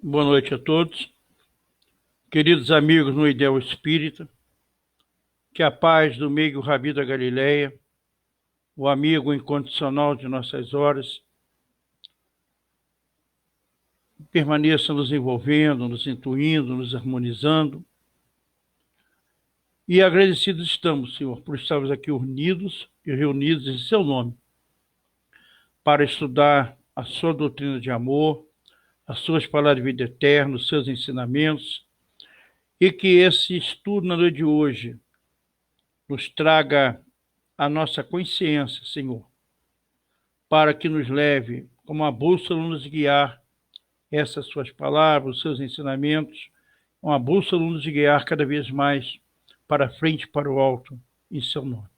Boa noite a todos, queridos amigos no Ideal Espírita, que a paz do meio Rabi da Galileia, o amigo incondicional de nossas horas, permaneça nos envolvendo, nos intuindo, nos harmonizando. E agradecidos estamos, Senhor, por estarmos aqui unidos e reunidos em seu nome, para estudar a sua doutrina de amor, as suas palavras de vida eterna, os seus ensinamentos, e que esse estudo na noite de hoje nos traga a nossa consciência, Senhor, para que nos leve, como a bússola nos guiar, essas suas palavras, os seus ensinamentos, uma bússola nos guiar cada vez mais para frente, para o alto, em seu nome.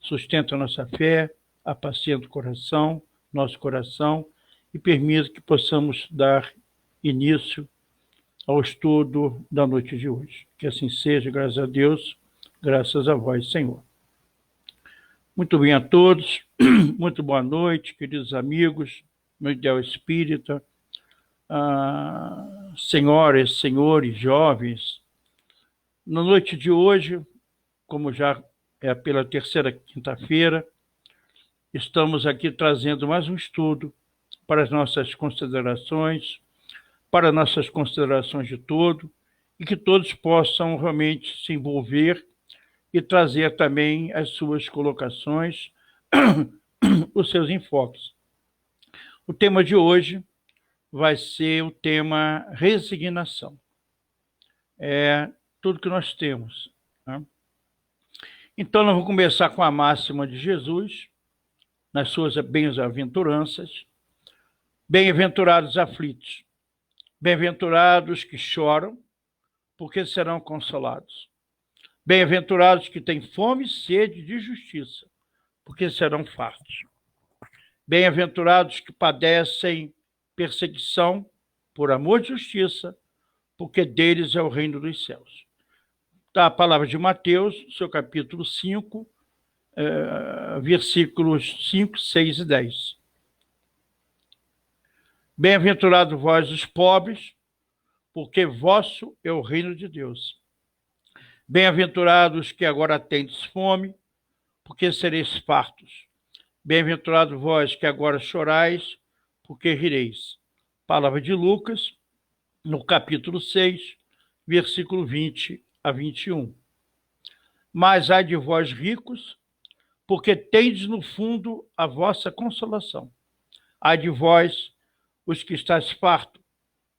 Sustenta a nossa fé, apacienta o coração, nosso coração, e permita que possamos dar início ao estudo da noite de hoje. Que assim seja, graças a Deus, graças a vós, Senhor. Muito bem a todos, muito boa noite, queridos amigos, no Ideal Espírita, senhoras, senhores, jovens. Na noite de hoje, como já é pela terceira quinta-feira, estamos aqui trazendo mais um estudo para as nossas considerações, para nossas considerações de todo, e que todos possam realmente se envolver e trazer também as suas colocações, os seus enfoques. O tema de hoje vai ser o tema resignação. É tudo que nós temos, né? Então, nós vamos começar com a máxima de Jesus, nas suas bem-aventuranças. Bem-aventurados aflitos, bem-aventurados que choram, porque serão consolados. Bem-aventurados que têm fome e sede de justiça, porque serão fartos. Bem-aventurados que padecem perseguição por amor de justiça, porque deles é o reino dos céus. Tá a palavra de Mateus, seu capítulo 5, versículos 5, 6 e 10. Bem-aventurados vós os pobres, porque vosso é o reino de Deus. Bem-aventurados que agora tendes fome, porque sereis fartos. Bem-aventurados vós que agora chorais, porque rireis. Palavra de Lucas, no capítulo 6, versículo 20 a 21. Mas ai de vós ricos, porque tendes no fundo a vossa consolação. Ai de vós, os que estáis fartos,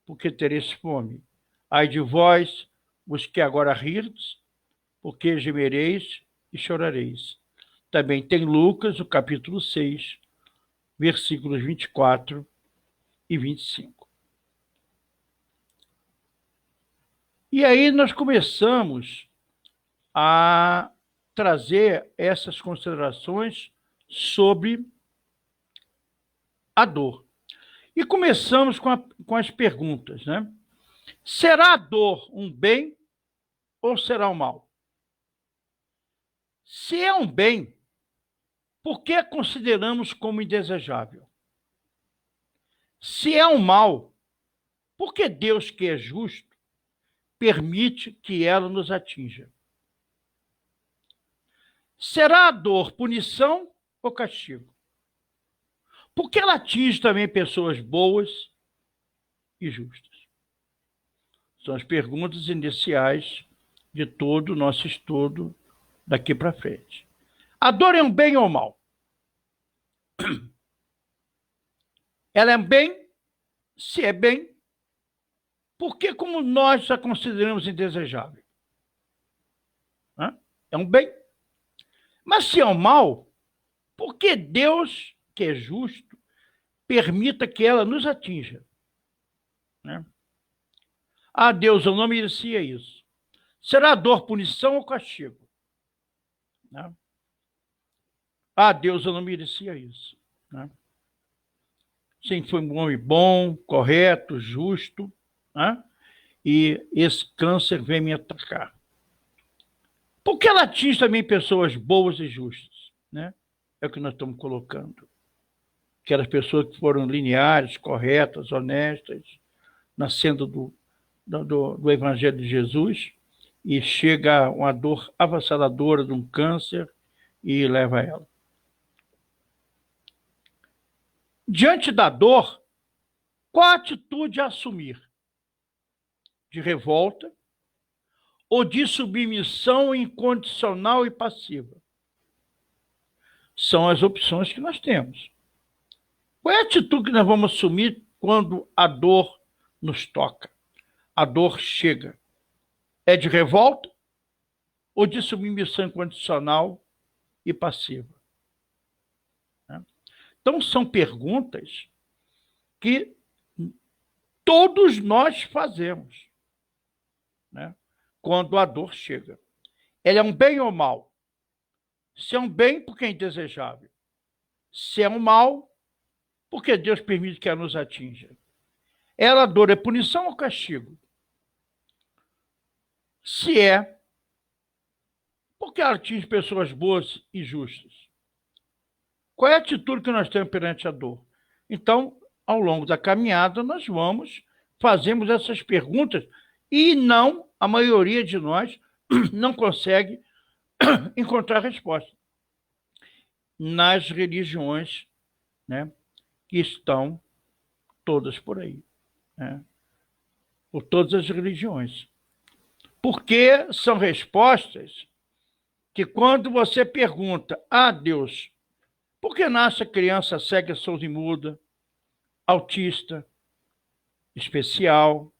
porque tereis fome. Ai de vós, os que agora rirdes, porque gemereis e chorareis. Também tem Lucas, o capítulo 6, versículos 24 e 25. E aí nós começamos a trazer essas considerações sobre a dor. E começamos com as perguntas, né? Será a dor um bem ou será um mal? Se é um bem, por que a consideramos como indesejável? Se é um mal, por que Deus, que é justo, permite que ela nos atinja? Será a dor punição ou castigo? Por que ela atinge também pessoas boas e justas? São as perguntas iniciais de todo o nosso estudo daqui para frente. A dor é um bem ou mal? Ela é um bem? Se é bem, por que como nós a consideramos indesejável? É um bem. Mas se é um mal, por que Deus, que é justo, permita que ela nos atinja? Ah, Deus, eu não merecia isso. Será dor, punição ou castigo? Ah, Deus, eu não merecia isso. Sim, foi um homem bom, correto, justo, e esse câncer vem me atacar. Por que ela atinge também pessoas boas e justas? É o que nós estamos colocando. Aquelas pessoas que foram lineares, corretas, honestas, na senda do Evangelho de Jesus, e chega uma dor avassaladora de um câncer e leva ela. Diante da dor, qual a atitude a assumir? De revolta ou de submissão incondicional e passiva? São as opções que nós temos. Qual é a atitude que nós vamos assumir quando a dor nos toca? A dor chega. É de revolta ou de submissão incondicional e passiva? Então, são perguntas que todos nós fazemos, né? Quando a dor chega. Ela é um bem ou mal? Se é um bem, porque é indesejável. Se é um mal, porque Deus permite que ela nos atinja. Ela, a dor, é punição ou castigo? Se é, porque ela atinge pessoas boas e justas? Qual é a atitude que nós temos perante a dor? Então, ao longo da caminhada, nós fazemos essas perguntas e a maioria de nós não consegue encontrar resposta nas religiões, né, que estão todas por aí, né, por todas as religiões. Porque são respostas que quando você pergunta a Deus, por que nasce a criança cega, surda e muda, autista, especial,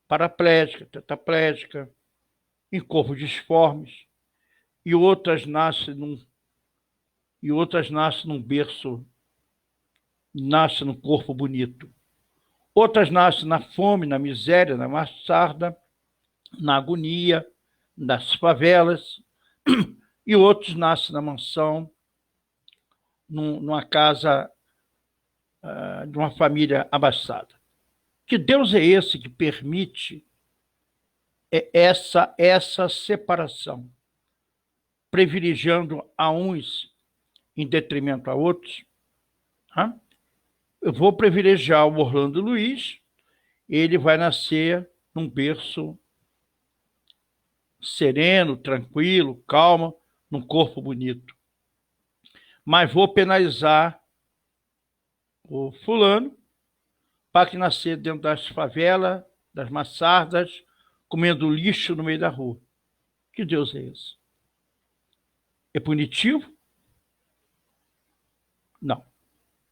paraplégica, tetraplégica, em corpos disformes, e outras nascem num berço, nascem num corpo bonito. Outras nascem na fome, na miséria, na massarda, na agonia, nas favelas, e outros nascem na mansão, numa casa de uma família abastada. Que Deus é esse que permite essa separação, privilegiando a uns em detrimento a outros? Eu vou privilegiar o Orlando Luiz, ele vai nascer num berço sereno, tranquilo, calmo, num corpo bonito. Mas vou penalizar o fulano para que nascer dentro das favelas, das massardas, comendo lixo no meio da rua. Que Deus é esse? É punitivo? Não.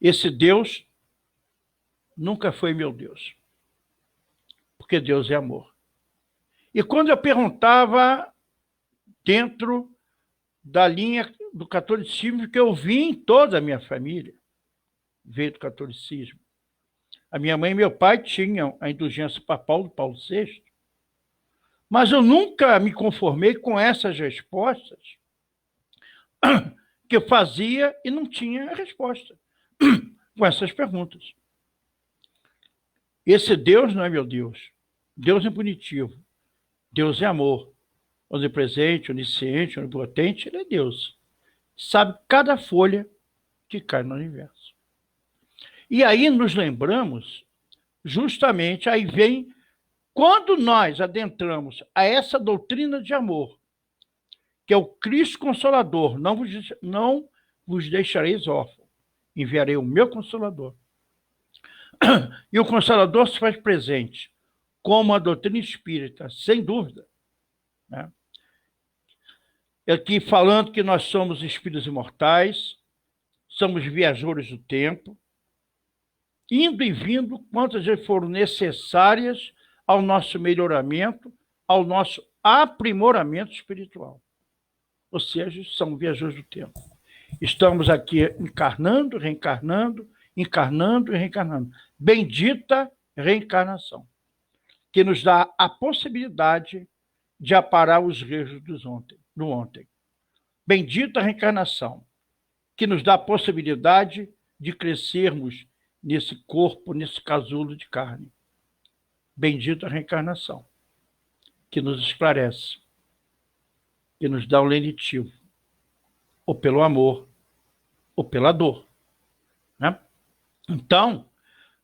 Esse Deus nunca foi meu Deus. Porque Deus é amor. E quando eu perguntava dentro da linha do catolicismo, que eu vi em toda a minha família, veio do catolicismo. A minha mãe e meu pai tinham a indulgência papal do Paulo VI, mas eu nunca me conformei com essas respostas que eu fazia e não tinha resposta com essas perguntas. Esse Deus não é meu Deus. Deus é punitivo. Deus é amor. Onipresente, onisciente, onipotente, ele é Deus. Sabe cada folha que cai no universo. E aí nos lembramos, justamente, aí vem, quando nós adentramos a essa doutrina de amor, que é o Cristo Consolador, não vos deixareis órfãos, enviarei o meu Consolador. E o Consolador se faz presente, como a doutrina espírita, sem dúvida, né? Aqui falando que nós somos espíritos imortais, somos viajores do tempo, indo e vindo quantas vezes foram necessárias ao nosso melhoramento, ao nosso aprimoramento espiritual. Ou seja, somos viajores do tempo. Estamos aqui encarnando, reencarnando, encarnando e reencarnando. Bendita reencarnação, que nos dá a possibilidade de aparar os erros do ontem. Bendita reencarnação, que nos dá a possibilidade de crescermos nesse corpo, nesse casulo de carne. Bendita reencarnação, que nos esclarece, que nos dá um lenitivo, ou pelo amor, ou pela dor, né? Então,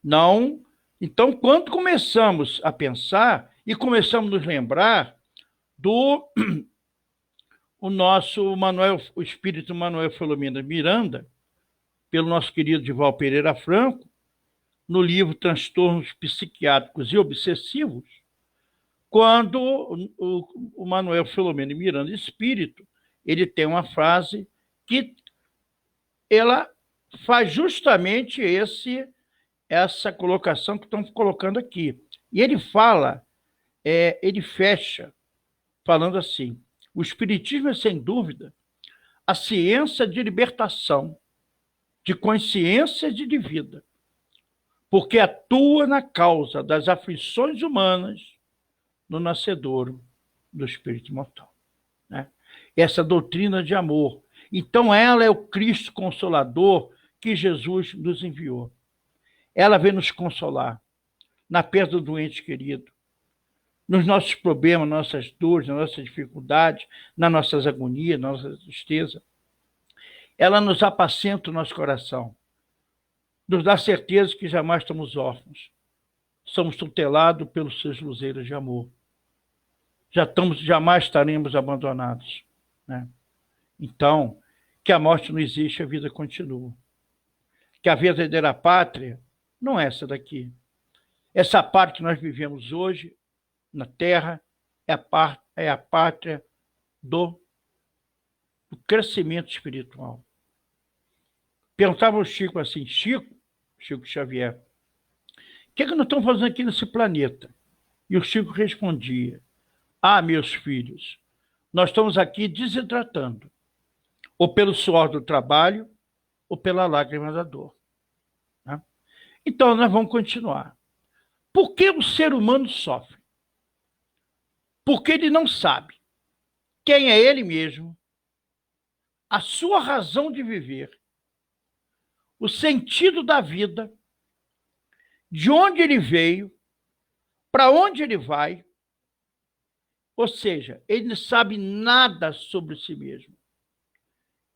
não Então, quando começamos a pensar e começamos a nos lembrar do nosso Manuel, o espírito Manuel Filomeno Miranda, pelo nosso querido Dival Pereira Franco, no livro Transtornos Psiquiátricos e Obsessivos, quando o Manuel Filomeno Miranda Espírito, ele tem uma frase que ela faz justamente essa colocação que estamos colocando aqui. E ele fala, ele fecha falando assim: o Espiritismo é, sem dúvida, a ciência de libertação, de consciência e de vida, porque atua na causa das aflições humanas no nascedouro do espírito imortal. Né? Essa doutrina de amor. Então, ela é o Cristo Consolador que Jesus nos enviou. Ela vem nos consolar na perda do doente querido, nos nossos problemas, nas nossas dores, nas nossas dificuldades, nas nossas agonias, na nossa tristeza. Ela nos apacenta o nosso coração, nos dá certeza que jamais estamos órfãos. Somos tutelados pelos seus luzeiros de amor. Jamais estaremos abandonados. Né? Então, que a morte não existe, a vida continua. Que a verdadeira pátria não é essa daqui. Essa pátria que nós vivemos hoje, na Terra, é a pátria do crescimento espiritual. Perguntava ao Chico assim, Chico Xavier, o que é que nós estamos fazendo aqui nesse planeta? E o Chico respondia, meus filhos, nós estamos aqui desidratando, ou pelo suor do trabalho, ou pela lágrima da dor. Né? Então, nós vamos continuar. Por que o ser humano sofre? Porque ele não sabe quem é ele mesmo, a sua razão de viver, o sentido da vida, de onde ele veio, para onde ele vai. Ou seja, ele não sabe nada sobre si mesmo.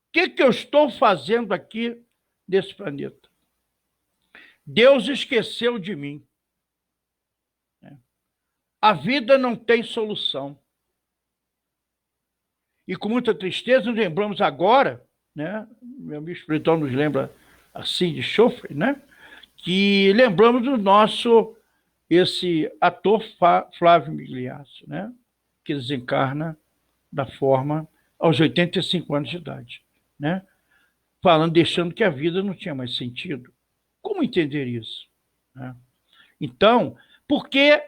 O que eu estou fazendo aqui nesse planeta? Deus esqueceu de mim. A vida não tem solução. E com muita tristeza nos lembramos agora, né? Meu amigo espiritual nos lembra assim de Chofre, né? Que lembramos do esse ator Flávio Migliaccio, né? Que desencarna da forma aos 85 anos de idade, né? Falando, deixando que a vida não tinha mais sentido. Como entender isso? Né? Então, porque,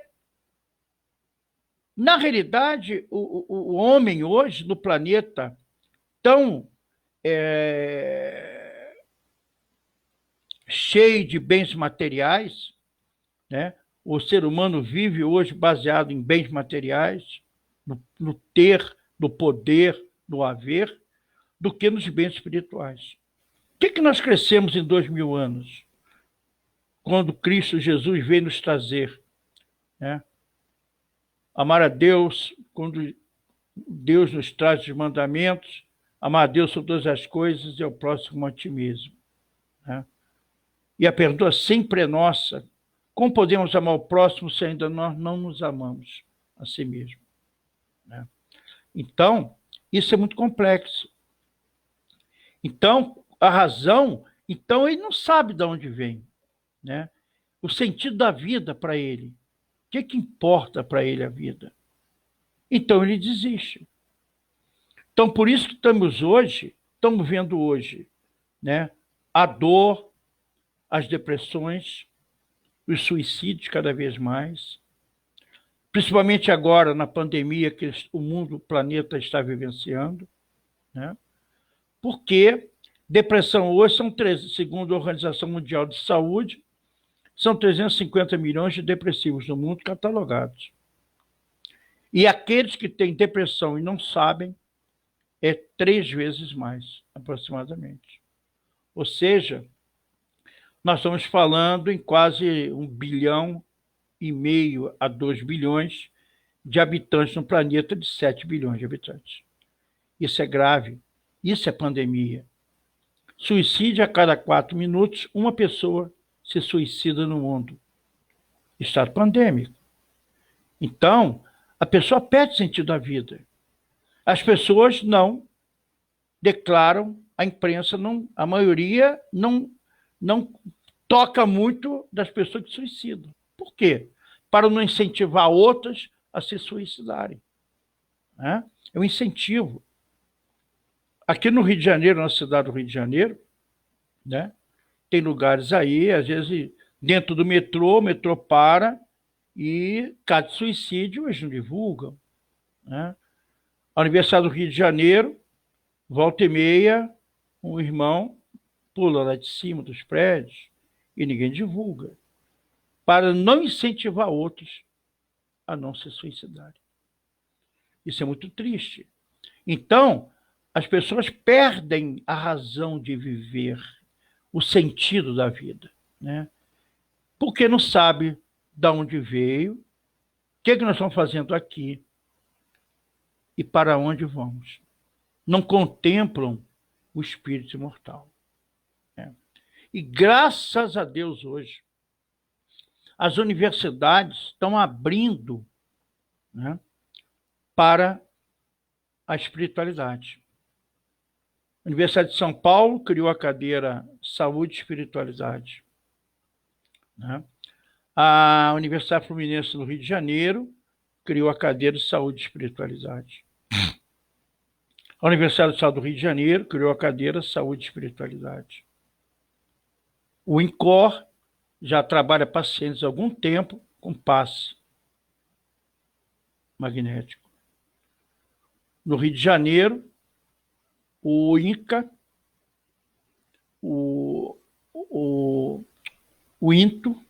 na realidade, o homem hoje, no planeta tão cheio de bens materiais, né? O ser humano vive hoje baseado em bens materiais, no ter, no poder, no haver, do que nos bens espirituais. O que nós crescemos em 2000 anos? Quando Cristo Jesus veio nos trazer, né? Amar a Deus, quando Deus nos traz os mandamentos, amar a Deus sobre todas as coisas e ao próximo a ti mesmo. Né? E a perdoa sempre é nossa. Como podemos amar o próximo se ainda nós não nos amamos a si mesmo? Né? Então, isso é muito complexo. Então, a razão, então ele não sabe de onde vem, né? O sentido da vida para ele. O que importa para ele a vida? Então ele desiste. Então, por isso que estamos vendo hoje, né? A dor, as depressões, os suicídios cada vez mais, principalmente agora na pandemia que o planeta está vivenciando, né? Porque depressão hoje segundo a Organização Mundial de Saúde, são 350 milhões de depressivos no mundo catalogados. E aqueles que têm depressão e não sabem, é 3 vezes mais, aproximadamente. Ou seja, nós estamos falando em quase 1,5 bilhão a 2 bilhões de habitantes no planeta de 7 bilhões de habitantes. Isso é grave, isso é pandemia. Suicídio a cada 4 minutos, uma pessoa se suicida no mundo. Estado pandêmico. Então, a pessoa perde o sentido da vida. As pessoas não declaram, a imprensa, não, a maioria não toca muito das pessoas que suicidam. Por quê? Para não incentivar outras a se suicidarem. Né? É um incentivo. Aqui no Rio de Janeiro, na cidade do Rio de Janeiro, né, tem lugares aí, às vezes, dentro do metrô, o metrô para e caso de suicídio, eles não divulgam. Né? A Universidade do Rio de Janeiro, volta e meia, um irmão pula lá de cima dos prédios e ninguém divulga, para não incentivar outros a não se suicidarem. Isso é muito triste. Então, as pessoas perdem a razão de viver, o sentido da vida, né? Porque não sabe de onde veio, o que nós estamos fazendo aqui e para onde vamos. Não contemplam o espírito imortal. Né? E graças a Deus hoje, as universidades estão abrindo, né, para a espiritualidade. A Universidade de São Paulo criou a cadeira Saúde e Espiritualidade. Né? A Universidade Fluminense no Rio de Janeiro criou a cadeira de Saúde e Espiritualidade. A Universidade do Estado do Rio de Janeiro criou a cadeira Saúde e Espiritualidade. O INCOR já trabalha pacientes há algum tempo com passe magnético. No Rio de Janeiro, o INCA, o INTO,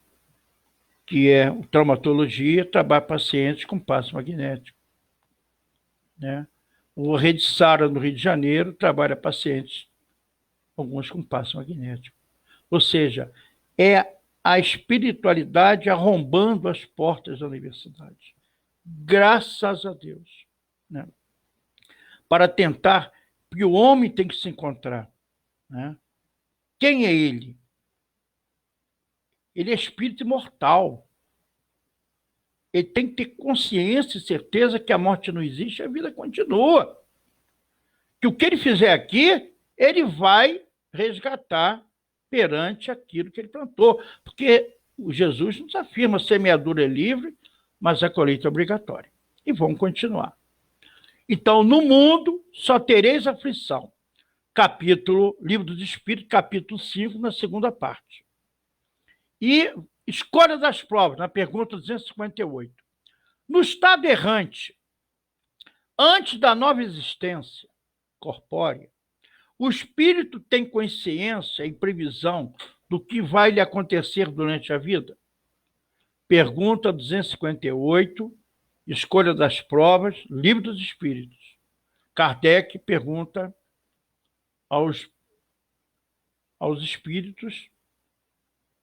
que é traumatologia, trabalha pacientes com passe magnético. Né? O Rede Sara, no Rio de Janeiro, trabalha pacientes, alguns com passe magnético. Ou seja, é a espiritualidade arrombando as portas da universidade. Graças a Deus. Né? Para tentar, porque o homem tem que se encontrar. Né? Quem é ele? Ele é espírito imortal. Ele tem que ter consciência e certeza que a morte não existe, a vida continua. Que o que ele fizer aqui, ele vai resgatar perante aquilo que ele plantou. Porque o Jesus nos afirma, a semeadura é livre, mas a colheita é obrigatória. E vamos continuar. Então, no mundo, só tereis aflição. Livro dos Espíritos, capítulo 5, na segunda parte. E escolha das provas, na pergunta 258. No estado errante, antes da nova existência corpórea, o espírito tem consciência e previsão do que vai lhe acontecer durante a vida? Pergunta 258, escolha das provas, Livro dos Espíritos. Kardec pergunta aos espíritos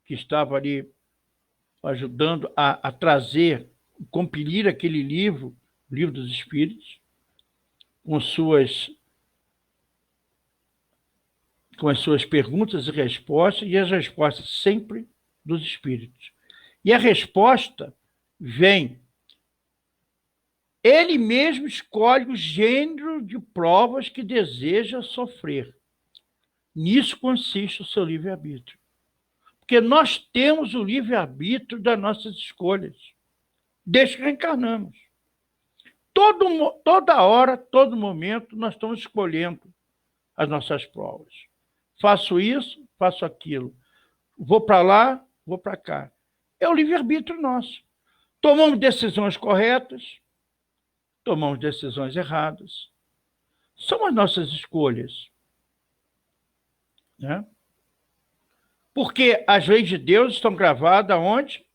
que estavam ali ajudando a trazer, compilar aquele livro, Livro dos Espíritos, com as suas perguntas e as respostas sempre dos espíritos. E a resposta vem. Ele mesmo escolhe o gênero de provas que deseja sofrer. Nisso consiste o seu livre-arbítrio. Porque nós temos o livre-arbítrio das nossas escolhas, desde que reencarnamos. Toda hora, todo momento, nós estamos escolhendo as nossas provas. Faço isso, faço aquilo. Vou para lá, vou para cá. É o livre-arbítrio nosso. Tomamos decisões corretas, tomamos decisões erradas. São as nossas escolhas. Né? Porque as leis de Deus estão gravadas onde?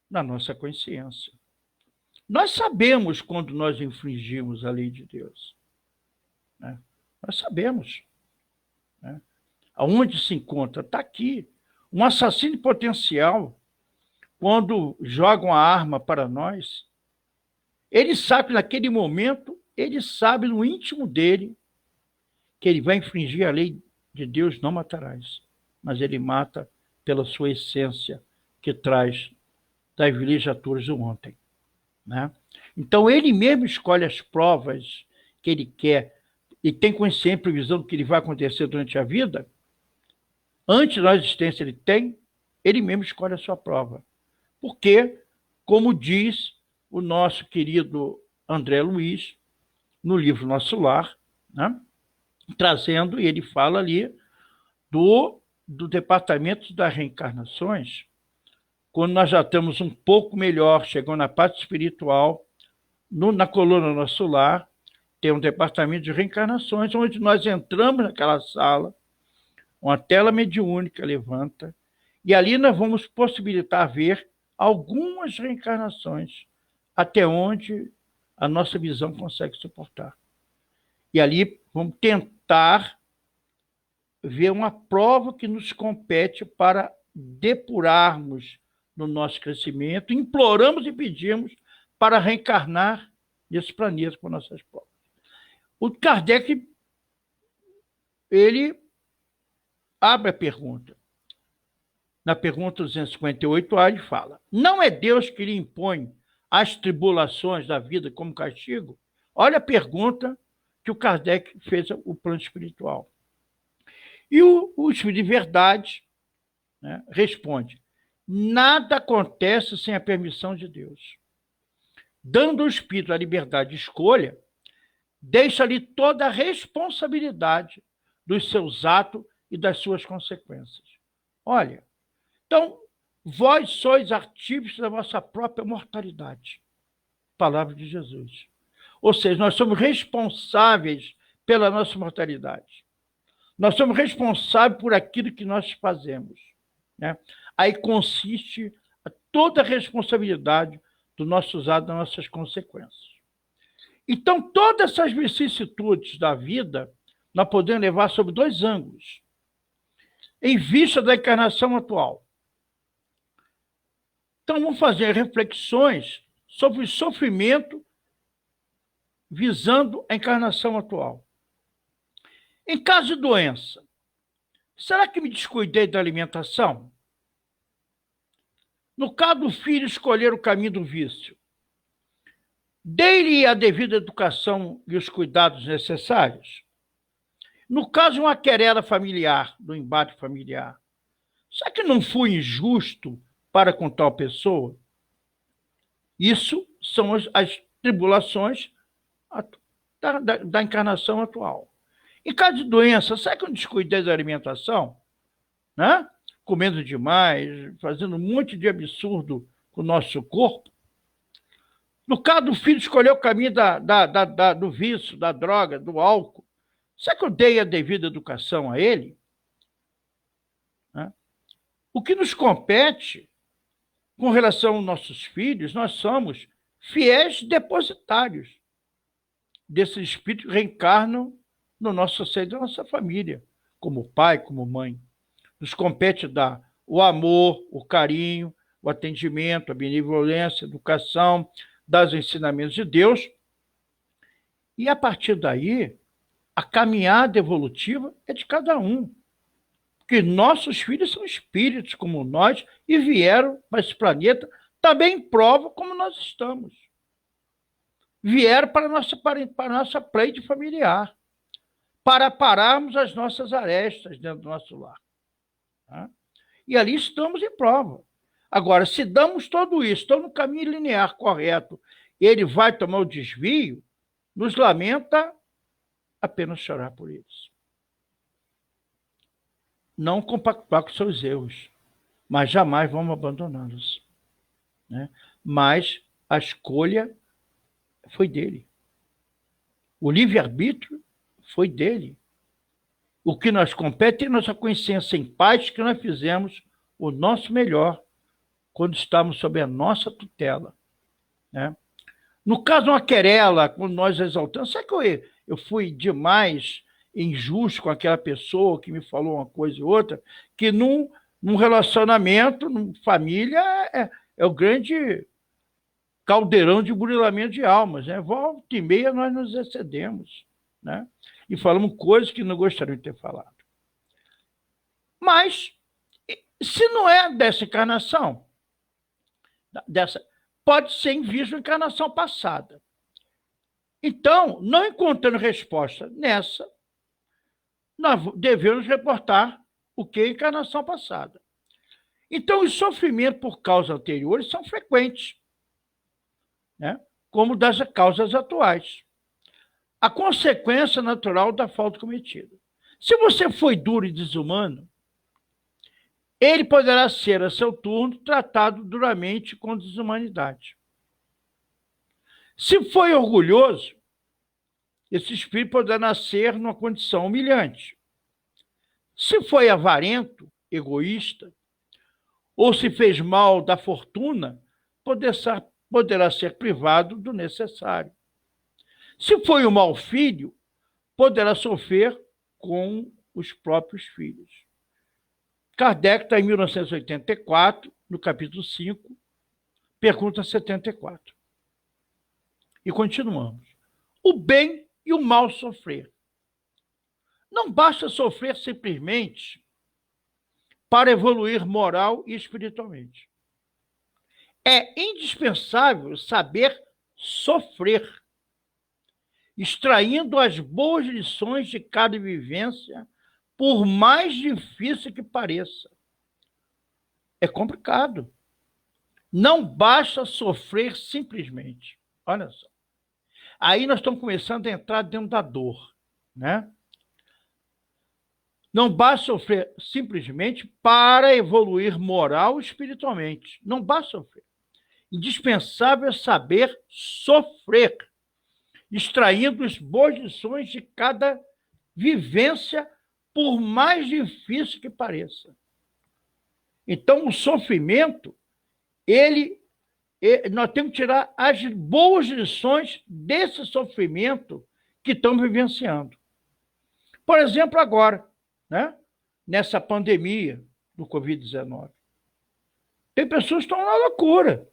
Na nossa consciência. Nós sabemos quando nós infringimos a lei de Deus. Né? Nós sabemos. Né? Aonde se encontra? Está aqui. Um assassino potencial, quando jogam a arma para nós, ele sabe naquele momento, ele sabe no íntimo dele que ele vai infringir a lei de Deus, não matarás. Mas ele mata pela sua essência que traz das legislaturas do ontem, né? Então, ele mesmo escolhe as provas que ele quer e tem consciência e previsão do que ele vai acontecer durante a vida. Antes da existência ele mesmo escolhe a sua prova. Porque, como diz o nosso querido André Luiz, no livro Nosso Lar, né? Trazendo, e ele fala ali do departamento das reencarnações, quando nós já estamos um pouco melhor, chegando na parte espiritual, na coluna Nosso Lar, tem um departamento de reencarnações, onde nós entramos naquela sala, uma tela mediúnica levanta, e ali nós vamos possibilitar ver algumas reencarnações, até onde a nossa visão consegue suportar. E ali vamos tentar ver uma prova que nos compete para depurarmos no nosso crescimento, imploramos e pedimos para reencarnar nesse planeta com nossas provas. O Kardec, ele abre a pergunta. Na pergunta 258A, ele fala: não é Deus que lhe impõe as tribulações da vida como castigo? Olha a pergunta que o Kardec fez ao plano espiritual. E o Espírito de Verdade, né, responde: nada acontece sem a permissão de Deus. Dando ao Espírito a liberdade de escolha, deixa-lhe toda a responsabilidade dos seus atos e das suas consequências. Olha, então, vós sois artífices da vossa própria mortalidade. Palavra de Jesus. Ou seja, nós somos responsáveis pela nossa mortalidade. Nós somos responsáveis por aquilo que nós fazemos, né? Aí consiste toda a responsabilidade do nosso usado, das nossas consequências. Então, todas essas vicissitudes da vida, nós podemos levar sob dois ângulos. Em vista da encarnação atual. Então, vamos fazer reflexões sobre o sofrimento visando a encarnação atual. Em caso de doença, será que me descuidei da alimentação? No caso do filho escolher o caminho do vício, dei-lhe a devida educação e os cuidados necessários? No caso de uma querela familiar, do embate familiar, será que não fui injusto para com tal pessoa? Isso são as tribulações da encarnação atual. Em caso de doença, será que eu descuidei da alimentação? Né? Comendo demais, fazendo um monte de absurdo com o nosso corpo? No caso do filho escolher o caminho do vício, da droga, do álcool, será que eu dei a devida educação a ele? Né? O que nos compete com relação aos nossos filhos, nós somos fiéis depositários desses espíritos que reencarnam no nosso seio da nossa família, como pai, como mãe. Nos compete dar o amor, o carinho, o atendimento, a benevolência, a educação, dar os ensinamentos de Deus. E, a partir daí, a caminhada evolutiva é de cada um. Porque nossos filhos são espíritos como nós e vieram para esse planeta também em prova como nós estamos. Vieram para a nossa pleite familiar, para pararmos as nossas arestas dentro do nosso lar. Tá? E ali estamos em prova. Agora, se damos tudo isso, estamos no caminho linear correto, ele vai tomar o desvio, nos lamenta apenas chorar por isso. Não compactuar com seus erros, mas jamais vamos abandoná-los. Né? Mas a escolha foi dele. O livre-arbítrio foi dele. O que nós compete é nossa consciência em paz que nós fizemos o nosso melhor quando estamos sob a nossa tutela. Né? No caso de uma querela, quando nós exaltamos, será que eu fui demais injusto com aquela pessoa que me falou uma coisa e outra? Que num relacionamento, numa família, é o grande caldeirão de burilamento de almas. Né? Volta e meia nós nos excedemos. Né? E falamos coisas que não gostaríamos de ter falado. Mas, se não é dessa encarnação, dessa, pode ser em vista da encarnação passada. Então, não encontrando resposta nessa, nós devemos reportar o que é encarnação passada. Então, os sofrimentos por causas anteriores são frequentes, né? Como das causas atuais. A consequência natural da falta cometida. Se você foi duro e desumano, ele poderá ser, a seu turno, tratado duramente com desumanidade. Se foi orgulhoso, esse espírito poderá nascer numa condição humilhante. Se foi avarento, egoísta, ou se fez mal da fortuna, poderá ser privado do necessário. Se foi um mau filho, poderá sofrer com os próprios filhos. Kardec está em 1984, no capítulo 5, pergunta 74. E continuamos. O bem e o mal sofrer. Não basta sofrer simplesmente para evoluir moral e espiritualmente. É indispensável saber sofrer, extraindo as boas lições de cada vivência, por mais difícil que pareça. É complicado. Não basta sofrer simplesmente. Olha só. Aí nós estamos começando a entrar dentro da dor, né? Não basta sofrer simplesmente para evoluir moral e espiritualmente. Não basta sofrer. Indispensável é saber sofrer, extraindo as boas lições de cada vivência, por mais difícil que pareça. Então, o sofrimento, nós temos que tirar as boas lições desse sofrimento que estamos vivenciando. Por exemplo, agora, né? Nessa pandemia do Covid-19. Tem pessoas que estão na loucura,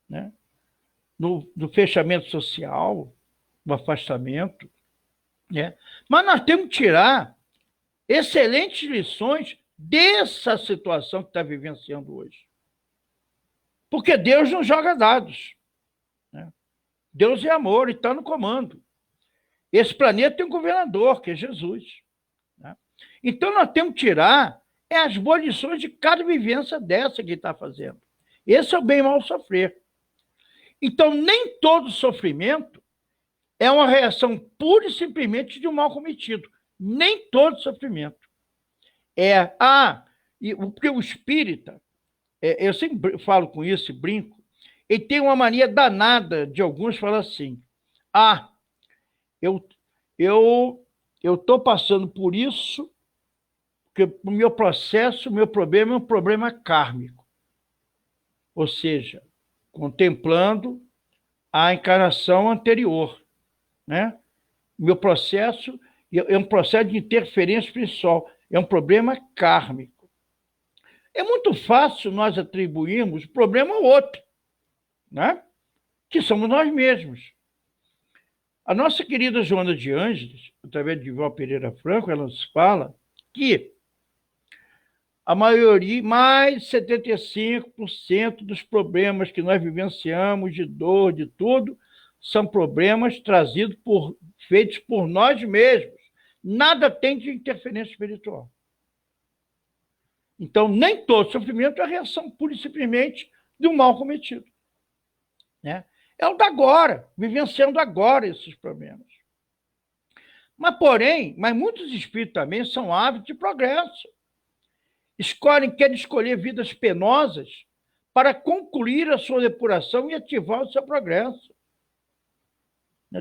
né? No fechamento social, no afastamento, né? Mas nós temos que tirar excelentes lições dessa situação que está vivenciando hoje. Porque Deus não joga dados, né? Deus é amor e está no comando. Esse planeta tem um governador, que é Jesus, né? Então nós temos que tirar as boas lições de cada vivência dessa que está fazendo. Esse é o bem e mal sofrer. Então, nem todo sofrimento é uma reação pura e simplesmente de um mal cometido. Nem todo sofrimento. Porque o espírita, eu sempre falo com isso e brinco, ele tem uma mania danada de alguns falar assim, eu estou passando por isso, porque o meu processo, o meu problema é um problema kármico. Ou seja, contemplando a encarnação anterior, né? Meu processo é um processo de interferência espiritual, é um problema kármico. É muito fácil nós atribuirmos o problema ao outro, né? Que somos nós mesmos. A nossa querida Joana de Ângeles, através de Val Pereira Franco, ela nos fala que a maioria, mais de 75% dos problemas que nós vivenciamos, de dor, de tudo, são problemas feitos por nós mesmos. Nada tem de interferência espiritual. Então, nem todo sofrimento é a reação pura e simplesmente de um mal cometido, né? É o da agora, vivenciando agora esses problemas. Mas muitos espíritos também são ávidos de progresso. Querem escolher vidas penosas para concluir a sua depuração e ativar o seu progresso.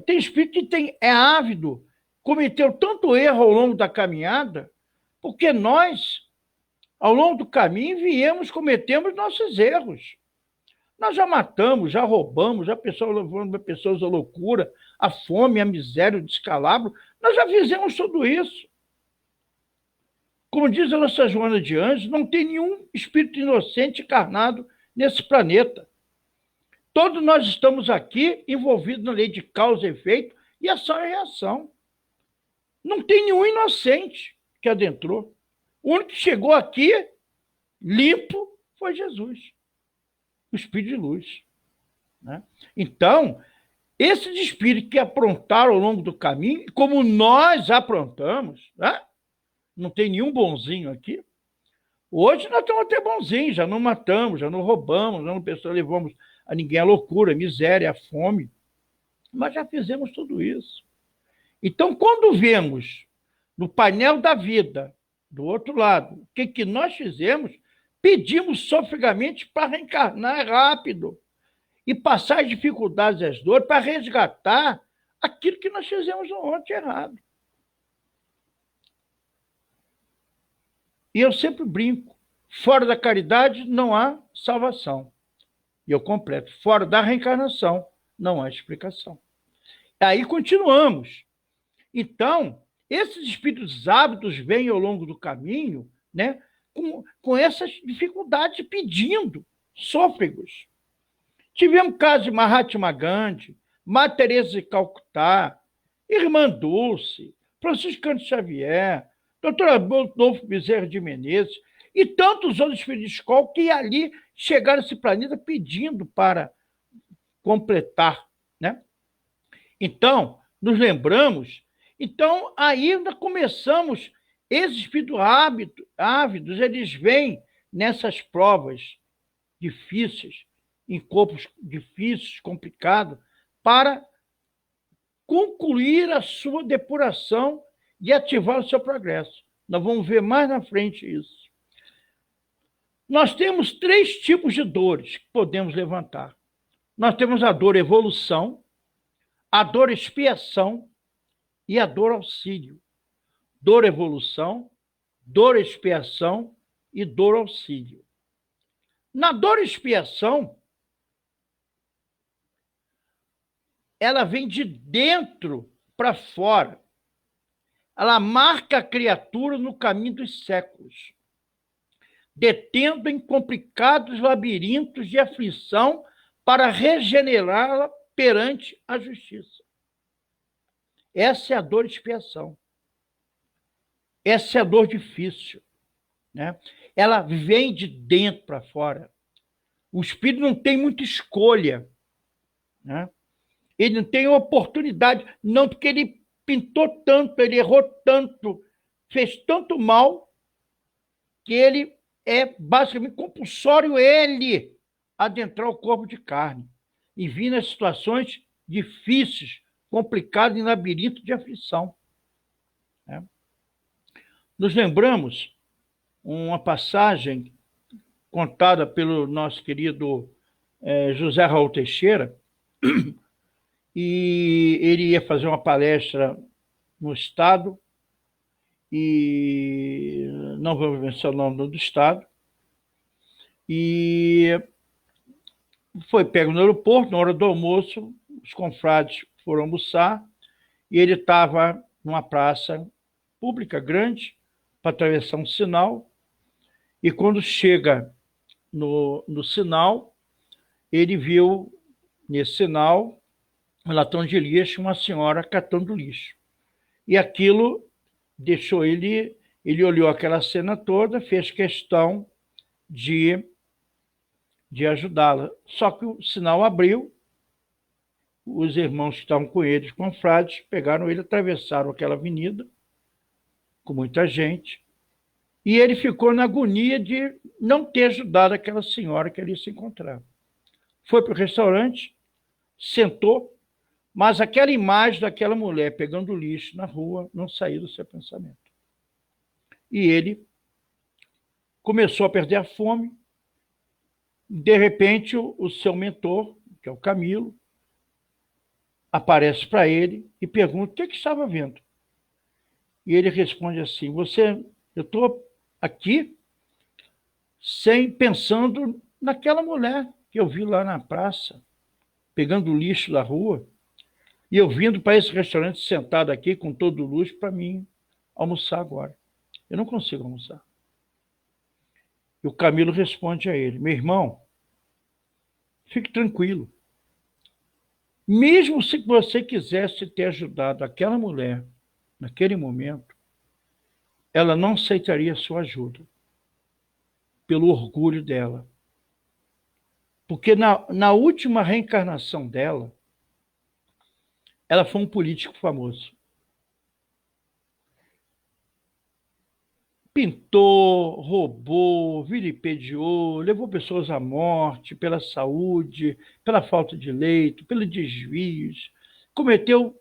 Tem espírito que é ávido, cometeu tanto erro ao longo da caminhada, porque nós, ao longo do caminho, cometemos nossos erros. Nós já matamos, já roubamos, já levamos pessoas à loucura, à fome, à miséria, ao descalabro. Nós já fizemos tudo isso. Como diz a nossa Joana de Ângeles, não tem nenhum espírito inocente encarnado nesse planeta. Todos nós estamos aqui envolvidos na lei de causa e efeito e ação e reação. Não tem nenhum inocente que adentrou. O único que chegou aqui limpo foi Jesus. o espírito de luz, né? Então, esses espíritos que aprontaram ao longo do caminho, como nós aprontamos, né? Não tem nenhum bonzinho aqui. Hoje nós estamos até bonzinhos, já não matamos, já não roubamos, já não levamos a ninguém a loucura, a miséria, a fome, mas já fizemos tudo isso. Então, quando vemos no painel da vida, do outro lado, o que nós fizemos, pedimos sofregamente para reencarnar rápido e passar as dificuldades e as dores para resgatar aquilo que nós fizemos ontem errado. E eu sempre brinco, fora da caridade não há salvação. E eu completo, fora da reencarnação não há explicação. Aí continuamos. Então, esses espíritos hábitos vêm ao longo do caminho, né, com essas dificuldades, pedindo, sôfregos. Tivemos casos de Mahatma Gandhi, Madre Teresa de Calcutá, Irmã Dulce, Franciscano Xavier, doutora Adolfo Bezerra de Menezes e tantos outros espíritos de escola que ali chegaram a esse planeta pedindo para completar, né? Então, nos lembramos, então ainda começamos, esses espíritos ávidos, eles vêm nessas provas difíceis, em corpos difíceis, complicados, para concluir a sua depuração e ativar o seu progresso. Nós vamos ver mais na frente isso. Nós temos 3 tipos de dores que podemos levantar. Nós temos a dor evolução, a dor expiação e a dor auxílio. Dor evolução, dor expiação e dor auxílio. Na dor expiação, ela vem de dentro para fora. Ela marca a criatura no caminho dos séculos, detendo em complicados labirintos de aflição para regenerá-la perante a justiça. Essa é a dor de expiação. Essa é a dor difícil, né? Ela vem de dentro para fora. O espírito não tem muita escolha, né? Ele não tem oportunidade, não, porque ele pintou tanto, ele errou tanto, fez tanto mal, que ele é basicamente compulsório ele adentrar o corpo de carne e vir nas situações difíceis, complicadas, em labirinto de aflição, né? Nos lembramos uma passagem contada pelo nosso querido José Raul Teixeira, e ele ia fazer uma palestra no Estado, e não vou mencionar o nome do Estado, e foi pego no aeroporto, na hora do almoço, os confrades foram almoçar, e ele estava numa praça pública grande, para atravessar um sinal, e quando chega no sinal, ele viu nesse sinal um latão de lixo, uma senhora catando lixo. E aquilo deixou ele olhou aquela cena toda, fez questão de ajudá-la. Só que o sinal abriu, os irmãos que estavam com eles, confrades, pegaram ele, atravessaram aquela avenida, com muita gente, e ele ficou na agonia de não ter ajudado aquela senhora que ali se encontrava. Foi para o restaurante, sentou, mas aquela imagem daquela mulher pegando lixo na rua não saiu do seu pensamento. E ele começou a perder a fome. De repente, o seu mentor, que é o Camilo, aparece para ele e pergunta o que estava vendo. E ele responde assim: eu estou aqui pensando naquela mulher que eu vi lá na praça, pegando lixo da rua, e eu vindo para esse restaurante sentado aqui com todo o luxo para mim almoçar agora. Eu não consigo almoçar. E o Camilo responde a ele: meu irmão, fique tranquilo. Mesmo se você quisesse ter ajudado aquela mulher naquele momento, ela não aceitaria a sua ajuda, pelo orgulho dela, Porque na última reencarnação dela, ela foi um político famoso. Pintou, roubou, vilipendiou, levou pessoas à morte pela saúde, pela falta de leito, pelos desvios, cometeu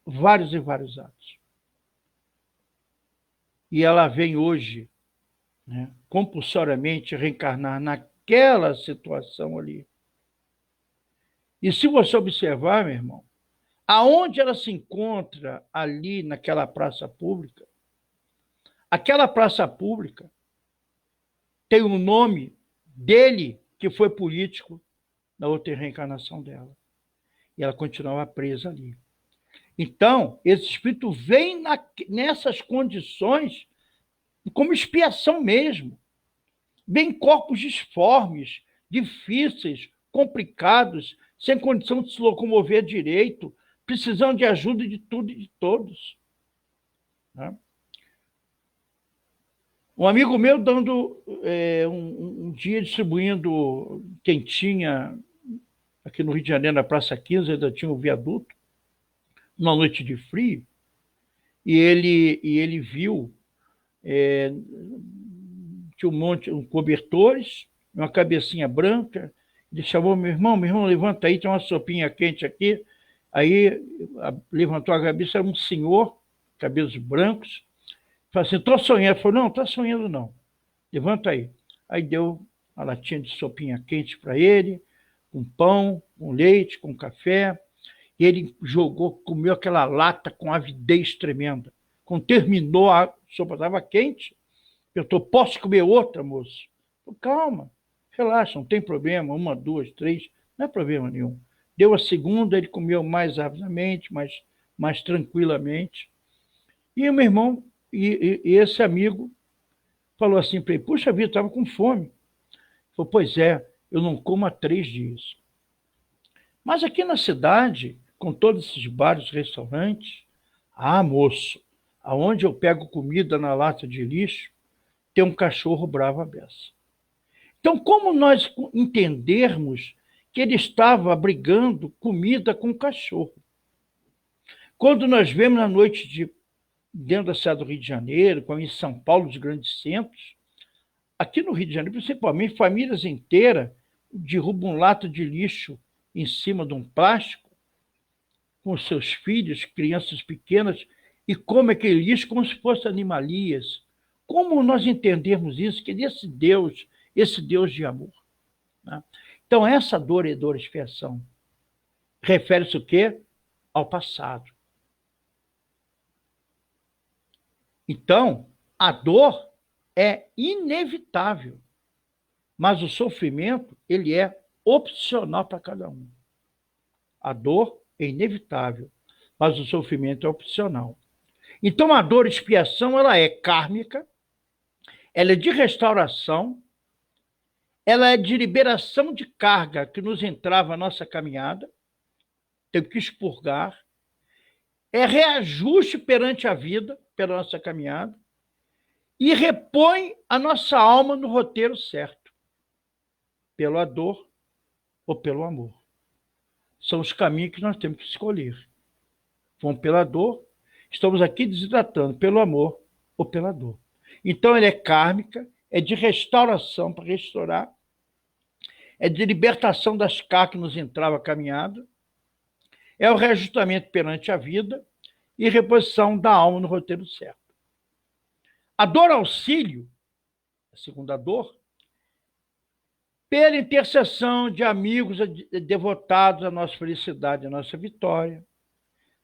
vários e vários atos. E ela vem hoje, né, compulsoriamente reencarnar naquela situação ali. E se você observar, meu irmão, aonde ela se encontra ali naquela praça pública, aquela praça pública tem o nome dele, que foi político na outra reencarnação dela. E ela continuava presa ali. Então, esse espírito vem nessas condições como expiação mesmo. Vem corpos disformes, difíceis, complicados, sem condição de se locomover direito, precisando de ajuda de tudo e de todos. Né? Um amigo meu dando um dia distribuindo quentinha aqui no Rio de Janeiro, na Praça 15, ainda tinha um viaduto, uma noite de frio, e ele viu tinha um monte de cobertores, uma cabecinha branca. Ele chamou meu irmão, levanta aí, tem uma sopinha quente aqui. Aí levantou a cabeça, era um senhor, cabelos brancos. Falou assim, estou sonhando. Ele falou, não, está sonhando não. Levanta aí. Aí deu uma latinha de sopinha quente para ele, com pão, com leite, com café. E ele comeu aquela lata com avidez tremenda. Quando terminou, a sopa estava quente. Perguntou, posso comer outra, moço? Falei, calma, relaxa, não tem problema. 1, 2, 3, não é problema nenhum. Deu a segunda, ele comeu mais avidamente, mais tranquilamente. E o meu irmão, e esse amigo, falou assim para ele, puxa vida, estava com fome. Falei, pois é, eu não como há 3 dias. Mas aqui na cidade, com todos esses bares, restaurantes, moço, aonde eu pego comida na lata de lixo, tem um cachorro bravo à beça. Então, como nós entendermos que ele estava brigando comida com cachorro? Quando nós vemos na noite dentro da cidade do Rio de Janeiro, como em São Paulo, os grandes centros, aqui no Rio de Janeiro, principalmente, famílias inteiras derrubam lata de lixo em cima de um plástico, com seus filhos, crianças pequenas, e comem aquele lixo como se fossem animalias. Como nós entendermos isso? Que esse Deus de amor. Né? Então, essa dor e dor expiação refere-se o quê? Ao passado. Então, a dor é inevitável, mas o sofrimento, ele é opcional para cada um. A dor é inevitável, mas o sofrimento é opcional. Então, a dor e expiação, ela é kármica, ela é de restauração, ela é de liberação de carga que nos entrava na nossa caminhada, tem que expurgar, é reajuste perante a vida, pela nossa caminhada, e repõe a nossa alma no roteiro certo, pela dor ou pelo amor. São os caminhos que nós temos que escolher. Vamos pela dor, estamos aqui desidratando pelo amor ou pela dor. Então, ela é kármica, é de restauração para restaurar, é de libertação das cargas que nos entrava a caminhada, é o reajustamento perante a vida e reposição da alma no roteiro certo. A dor auxílio, a segunda dor, pela intercessão de amigos devotados à nossa felicidade, à nossa vitória,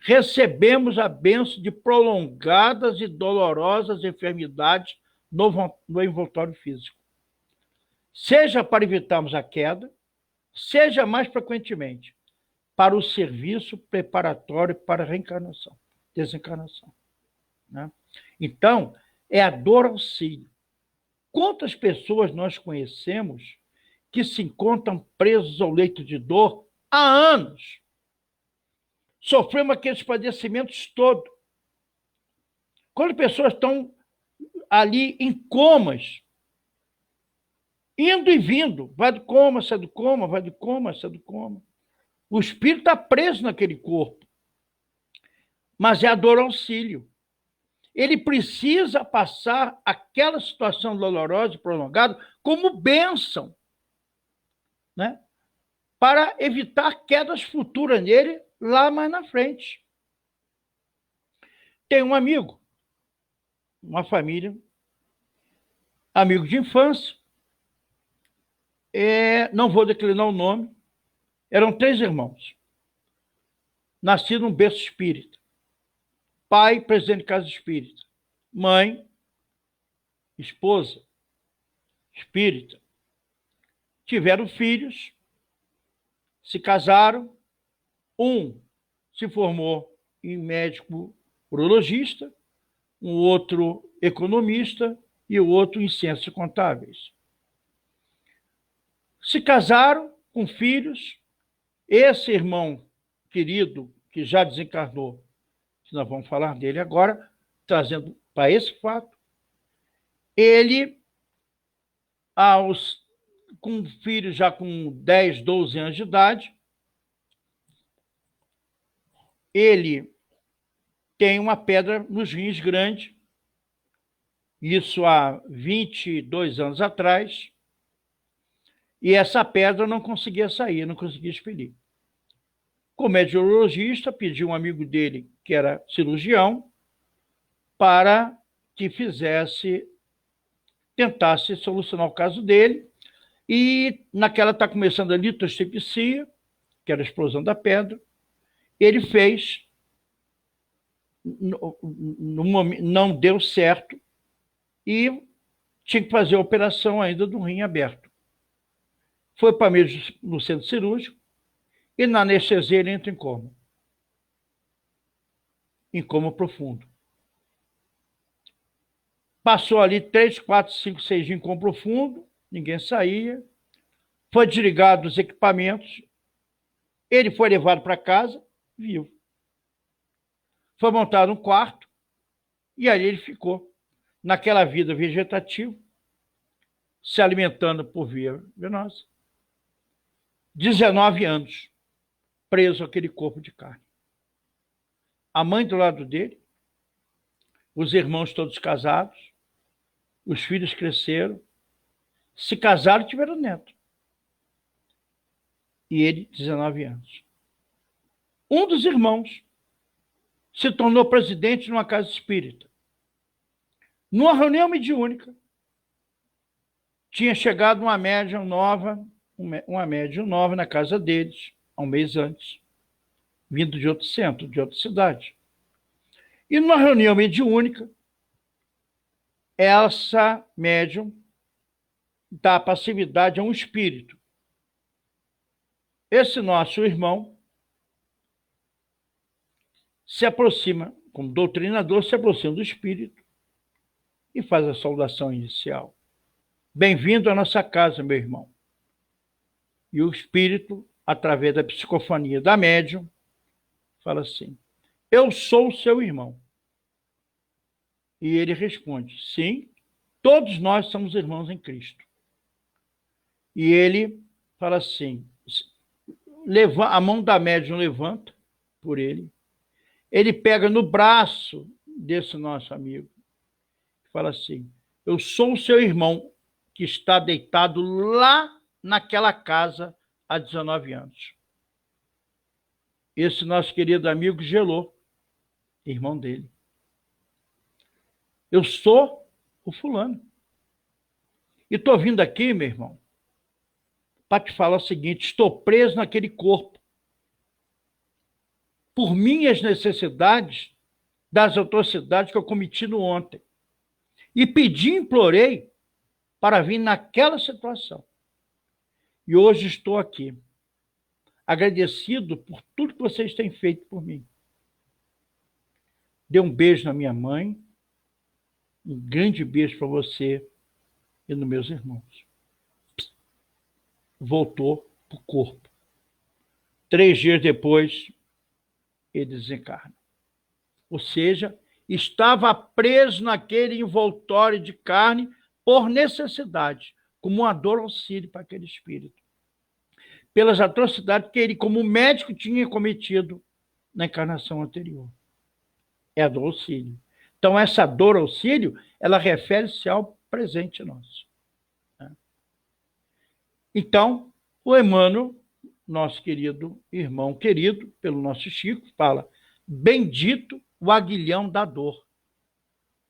recebemos a bênção de prolongadas e dolorosas enfermidades no envoltório físico. Seja para evitarmos a queda, seja mais frequentemente para o serviço preparatório para a reencarnação, desencarnação. Né? Então, é a dor auxílio. Quantas pessoas nós conhecemos que se encontram presos ao leito de dor há anos? Sofremos aqueles padecimentos todos. Quando pessoas estão ali em comas, indo e vindo, vai do coma, sai do coma, vai do coma, sai do coma. O espírito está preso naquele corpo, mas é a dor auxílio. Ele precisa passar aquela situação dolorosa e prolongada como bênção, né? Para evitar quedas futuras nele lá mais na frente. Tem um amigo, uma família, amigo de infância, não vou declinar o nome, eram 3 irmãos, nascidos num berço espírita. Pai, presidente de casa espírita. Mãe, esposa, espírita. Tiveram filhos, se casaram, um se formou em médico urologista, um outro economista e o outro em ciências contábeis. Se casaram com filhos. Esse irmão querido, que já desencarnou, que nós vamos falar dele agora, trazendo para esse fato, ele, com filho já com 10, 12 anos de idade, ele tem uma pedra nos rins grande, isso há 22 anos atrás, e essa pedra não conseguia sair, não conseguia expelir. O médico urologista pediu um amigo dele, que era cirurgião, para que tentasse solucionar o caso dele, e naquela está começando a litostripsia, que era a explosão da pedra. Ele fez, no momento, não deu certo, e tinha que fazer a operação ainda do rim aberto. Foi para mesmo no centro cirúrgico, e na anestesia ele entra em coma profundo. Passou ali 3, 4, 5, 6 dias em coma profundo, ninguém saía, foi desligado os equipamentos, ele foi levado para casa, vivo. Foi montado um quarto, e ali ele ficou, naquela vida vegetativa, se alimentando por via venosa. 19 anos, preso àquele corpo de carne. A mãe do lado dele, os irmãos todos casados, os filhos cresceram, se casaram e tiveram neto. E ele, 19 anos. Um dos irmãos se tornou presidente de uma casa espírita. Numa reunião mediúnica, tinha chegado uma médium nova na casa deles, há um mês antes, vindo de outro centro, de outra cidade. E numa reunião mediúnica, essa médium dá passividade a um espírito. Esse nosso irmão se aproxima, como doutrinador, se aproxima do espírito e faz a saudação inicial. Bem-vindo à nossa casa, meu irmão. E o espírito, através da psicofonia da médium, fala assim: eu sou o seu irmão. E ele responde: sim, todos nós somos irmãos em Cristo. E ele fala assim, a mão da médium levanta por ele, ele pega no braço desse nosso amigo, e fala assim: eu sou o seu irmão que está deitado lá naquela casa há 19 anos. Esse nosso querido amigo gelou, irmão dele. Eu sou o fulano. E estou vindo aqui, meu irmão, para te falar o seguinte: estou preso naquele corpo por minhas necessidades, das atrocidades que eu cometi no ontem. E implorei para vir naquela situação. E hoje estou aqui, agradecido por tudo que vocês têm feito por mim. Dê um beijo na minha mãe, um grande beijo para você e nos meus irmãos. Voltou para o corpo. 3 dias depois, ele desencarna. Ou seja, estava preso naquele envoltório de carne por necessidade, como uma dor auxílio para aquele espírito, pelas atrocidades que ele, como médico, tinha cometido na encarnação anterior. É a dor auxílio. Então, essa dor auxílio, ela refere-se ao presente nosso. Então, o Emmanuel, nosso querido irmão querido, pelo nosso Chico, fala: bendito o aguilhão da dor.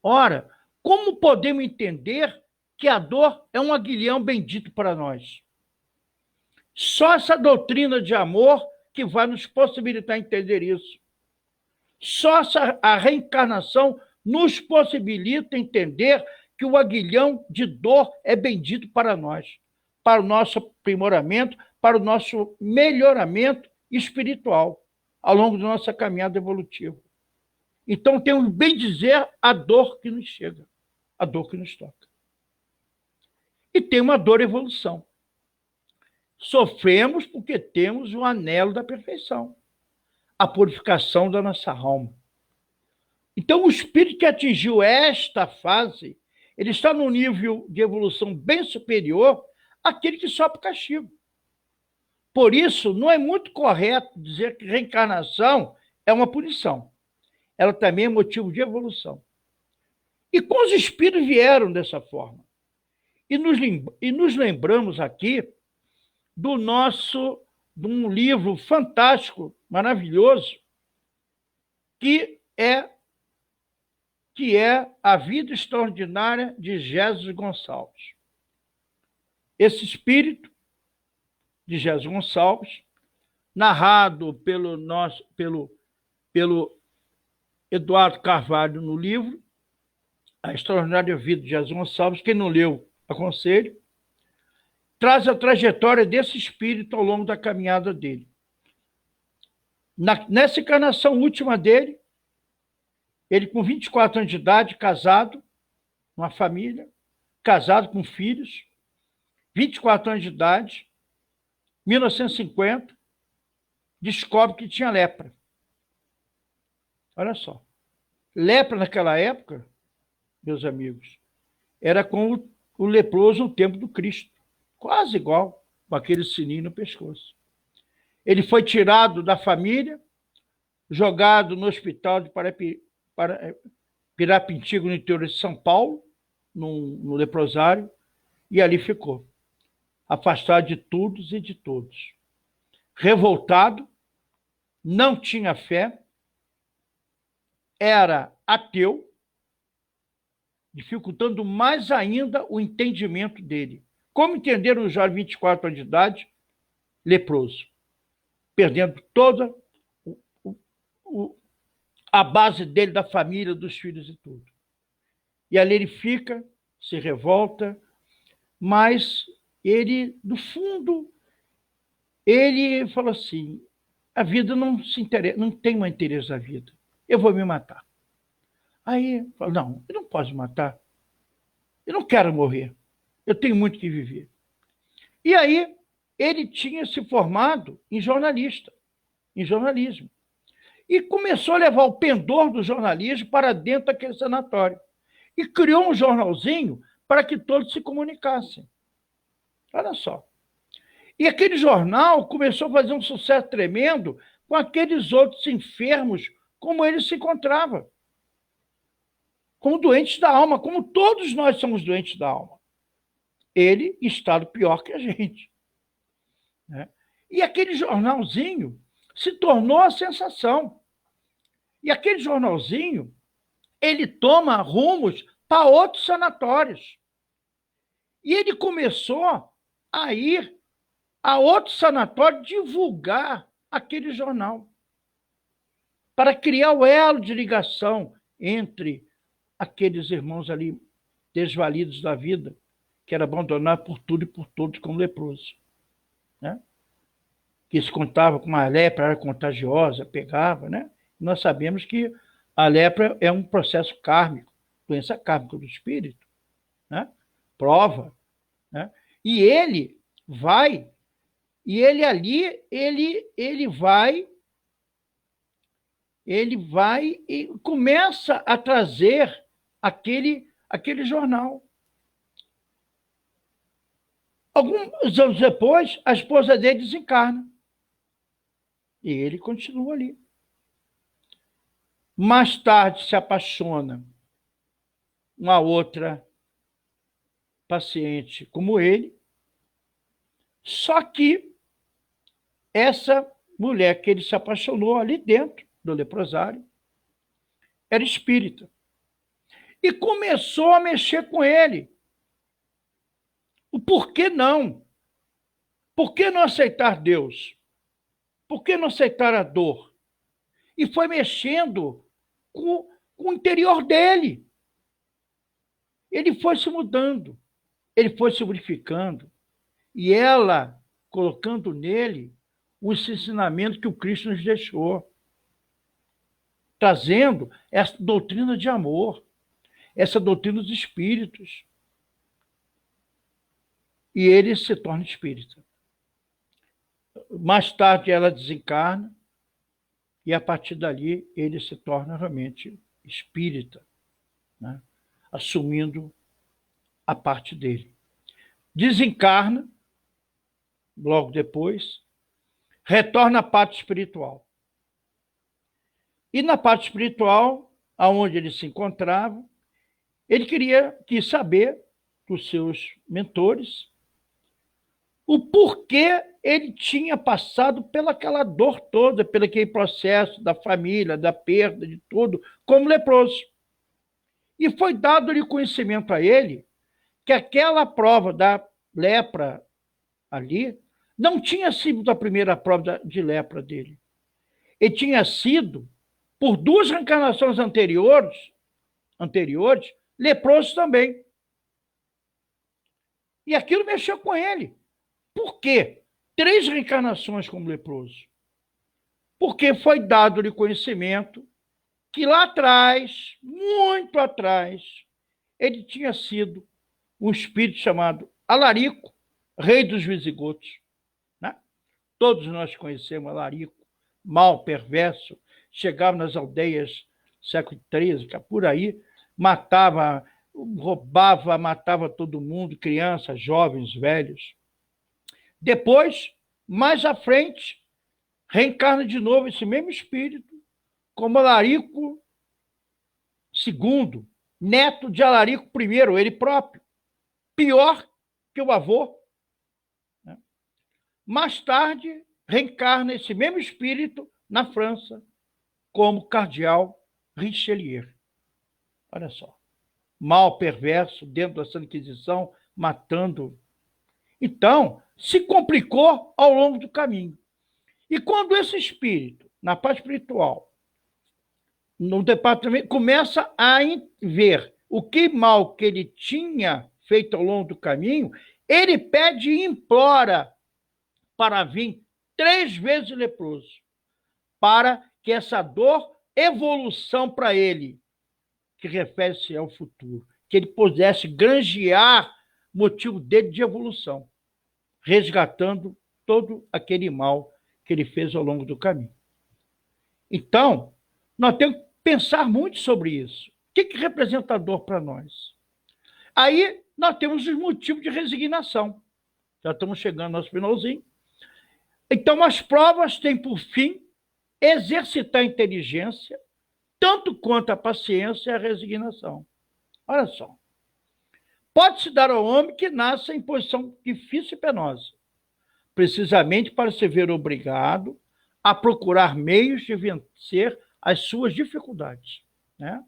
Ora, como podemos entender que a dor é um aguilhão bendito para nós? Só essa doutrina de amor que vai nos possibilitar entender isso. Só a reencarnação nos possibilita entender que o aguilhão de dor é bendito para nós, para o nosso aprimoramento, para o nosso melhoramento espiritual ao longo da nossa caminhada evolutiva. Então, temos bem dizer a dor que nos chega, a dor que nos toca. E tem uma dor evolução. Sofremos porque temos o anelo da perfeição, a purificação da nossa alma. Então, o espírito que atingiu esta fase, ele está num nível de evolução bem superior àquele que sofre castigo. Por isso, não é muito correto dizer que reencarnação é uma punição. Ela também é motivo de evolução. E com os espíritos vieram dessa forma. E nos lembramos aqui de um livro fantástico, maravilhoso, que é A Vida Extraordinária de Jesus Gonçalves. Esse espírito de Jesus Gonçalves, narrado pelo Eduardo Carvalho no livro A Extraordinária Vida de Jesus Gonçalves, quem não leu, aconselho, traz a trajetória desse espírito ao longo da caminhada dele. Nessa encarnação última dele, ele com 24 anos de idade, casado, uma família, casado com filhos, 24 anos de idade, 1950, descobre que tinha lepra. Olha só. Lepra naquela época, meus amigos, era como o leproso no tempo do Cristo. Quase igual, com aquele sininho no pescoço. Ele foi tirado da família, jogado no hospital de Pirapintigo, no interior de São Paulo, no leprosário, e ali ficou, afastado de todos e de todos. Revoltado, não tinha fé, era ateu, dificultando mais ainda o entendimento dele. Como entender um jovem de 24 anos de idade, leproso, perdendo toda a base dele, da família, dos filhos e tudo. E ali ele fica, se revolta, mas ele, no fundo, ele falou assim: a vida não tem mais interesse na vida, eu vou me matar. Aí, falou: não, eu não posso me matar, eu não quero morrer, eu tenho muito que viver. E aí, ele tinha se formado em jornalismo, e começou a levar o pendor do jornalismo para dentro daquele sanatório. E criou um jornalzinho para que todos se comunicassem. Olha só. E aquele jornal começou a fazer um sucesso tremendo com aqueles outros enfermos, como ele se encontrava. Como doentes da alma, como todos nós somos doentes da alma. Ele em estado pior que a gente. Né? E aquele jornalzinho se tornou a sensação. E aquele jornalzinho, ele toma rumos para outros sanatórios. E ele começou a ir a outro sanatório divulgar aquele jornal, para criar o elo de ligação entre aqueles irmãos ali desvalidos da vida, que era abandonado por tudo e por todos como leproso. Né? Que se contava com uma lepra, era contagiosa, pegava, né? Nós sabemos que a lepra é um processo kármico, doença kármica do espírito, né? Prova, né? E ele vai, e ele ali, ele vai e começa a trazer aquele jornal. Alguns anos depois, a esposa dele desencarna. E ele continua ali. Mais tarde se apaixona uma outra paciente como ele, só que essa mulher que ele se apaixonou ali dentro do leprosário era espírita. E começou a mexer com ele. O porquê não? Por que não aceitar Deus? Por que não aceitar a dor? E foi mexendo com o interior dele. Ele foi se mudando, ele foi se purificando, e ela colocando nele os ensinamentos que o Cristo nos deixou, trazendo essa doutrina de amor, essa doutrina dos espíritos. E ele se torna espírita. Mais tarde ela desencarna, e a partir dali ele se torna realmente espírita, né? Assumindo a parte dele. Desencarna, logo depois, retorna à parte espiritual. E na parte espiritual, aonde ele se encontrava, ele quis saber dos seus mentores o porquê ele tinha passado pelaquela dor toda, pelo aquele processo da família, da perda, de tudo, como leproso. E foi dado-lhe conhecimento a ele que aquela prova da lepra ali não tinha sido a primeira prova de lepra dele. Ele tinha sido, por 2 reencarnações anteriores, leproso também. E aquilo mexeu com ele. Por quê? 3 reencarnações como leproso. Porque foi dado-lhe conhecimento que lá atrás, muito atrás, ele tinha sido um espírito chamado Alarico, rei dos visigodos. Né? Todos nós conhecemos Alarico, mal, perverso, chegava nas aldeias século XIII, por aí, matava, roubava, matava todo mundo, crianças, jovens, velhos. Depois, mais à frente, reencarna de novo esse mesmo espírito, como Alarico II, neto de Alarico I, ele próprio. Pior que o avô. Mais tarde, reencarna esse mesmo espírito na França, como cardeal Richelieu. Olha só. Mal, perverso, dentro da Santa Inquisição, matando. Então, se complicou ao longo do caminho. E quando esse espírito, na parte espiritual, no departamento, começa a ver o que mal que ele tinha feito ao longo do caminho, ele pede e implora para vir 3 vezes leproso, para que essa dor, evolução para ele, que refere-se ao futuro, que ele pudesse granjear motivo dele de evolução, resgatando todo aquele mal que ele fez ao longo do caminho. Então, nós temos que pensar muito sobre isso. O que representa a dor para nós? Aí, nós temos os motivos de resignação. Já estamos chegando ao finalzinho. Então, as provas têm por fim exercitar a inteligência, tanto quanto a paciência e a resignação. Olha só. Pode-se dar ao homem que nasce em posição difícil e penosa, precisamente para se ver obrigado a procurar meios de vencer as suas dificuldades. Né?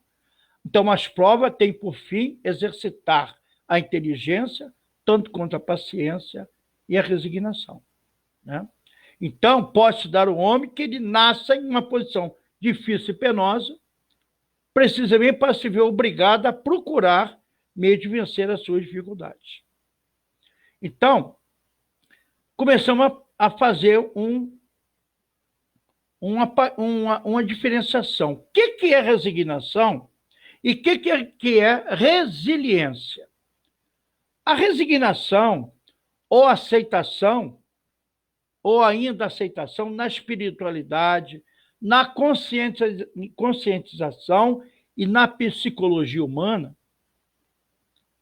Então, as provas têm por fim exercitar a inteligência, tanto quanto a paciência e a resignação. Né? Então, pode-se dar ao homem que ele nasça em uma posição difícil e penosa, precisamente para se ver obrigado a procurar meio de vencer as suas dificuldades. Então, começamos a fazer uma diferenciação. O que é resignação e o que é resiliência? A resignação ou aceitação, ou ainda aceitação na espiritualidade, na conscientização e na psicologia humana,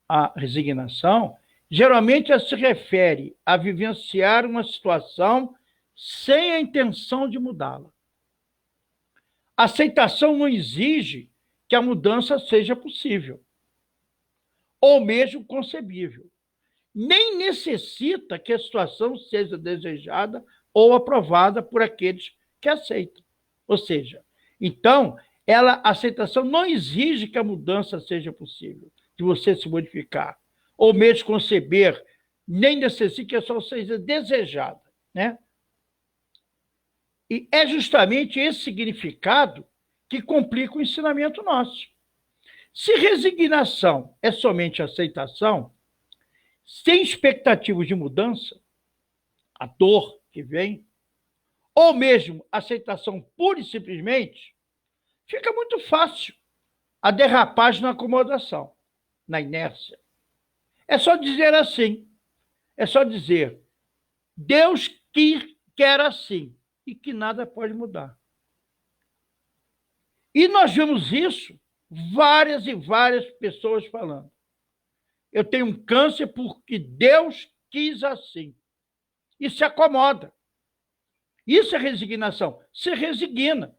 a resignação Geralmente ela se refere a vivenciar uma situação sem a intenção de mudá-la. A aceitação não exige que a mudança seja possível, ou mesmo concebível. Nem necessita que a situação seja desejada ou aprovada por aqueles que aceitam. Ou seja, então, a aceitação não exige que a mudança seja possível, de você se modificar, ou mesmo conceber, nem necessita que a situação seja desejada, né? E é justamente esse significado que complica o ensinamento nosso. Se resignação é somente aceitação, sem expectativas de mudança, a dor que vem, ou mesmo aceitação pura e simplesmente, fica muito fácil a derrapagem na acomodação, na inércia. É só dizer assim, é só dizer, Deus quer assim, e que nada pode mudar. E nós vemos isso, várias e várias pessoas falando. Eu tenho um câncer porque Deus quis assim. E se acomoda. Isso é resignação. Se resigna.